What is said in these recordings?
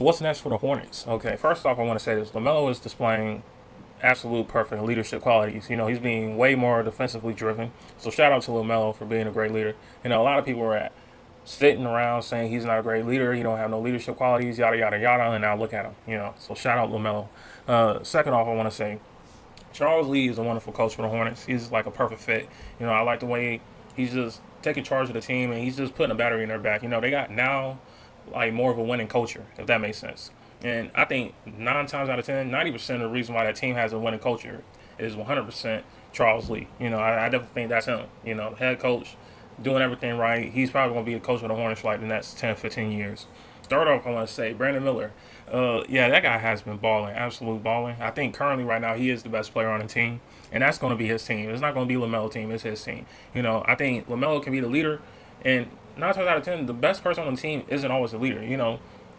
So what's next for the Hornets? Okay, first off, I want to say this: LaMelo is displaying absolute perfect leadership qualities. He's being way more defensively driven. So shout out to LaMelo for being a great leader. A lot of people are sitting around saying he's not a great leader. He don't have no leadership qualities, yada yada yada. And now look at him. So shout out LaMelo. Second off, I want to say Charles Lee is a wonderful coach for the Hornets. He's like a perfect fit. I like the way he's just taking charge of the team and he's just putting a battery in their back. They got now like more of a winning culture, if that makes sense. And I think 9 times out of 10, 90% of the reason why that team has a winning culture is 100% Charles Lee. I definitely think that's him. Head coach, doing everything right. He's probably going to be a coach of the Hornets for like the next 10, 15 years. Start off, I want to say Brandon Miller. Yeah, that guy has been balling, absolute balling. I think currently right now he is the best player on the team, and that's going to be his team. It's not going to be LaMelo team. It's his team. I think LaMelo can be the leader, and 9 times out of 10, the best person on the team isn't always the leader.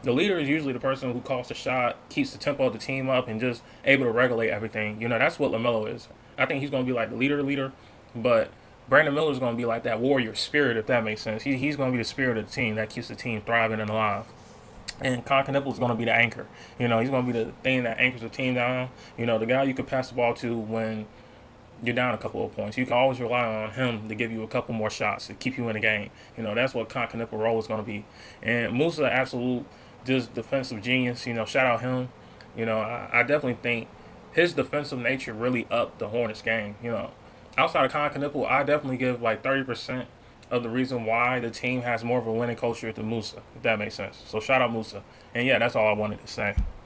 The leader is usually the person who calls the shot, keeps the tempo of the team up, and just able to regulate everything. That's what LaMelo is. I think he's going to be like the leader, but Brandon Miller is going to be like that warrior spirit, if that makes sense. He's going to be the spirit of the team that keeps the team thriving and alive. And Con Knipple is going to be the anchor. He's going to be the thing that anchors the team down. The guy you can pass the ball to when you're down a couple of points. You can always rely on him to give you a couple more shots to keep you in the game. That's what Con Knipple role is going to be. And Musa, absolute just defensive genius. Shout out him. I definitely think his defensive nature really upped the Hornets game. Outside of Con Knipple, I definitely give like 30% of the reason why the team has more of a winning culture to Musa, if that makes sense. So shout out Musa. And yeah, that's all I wanted to say.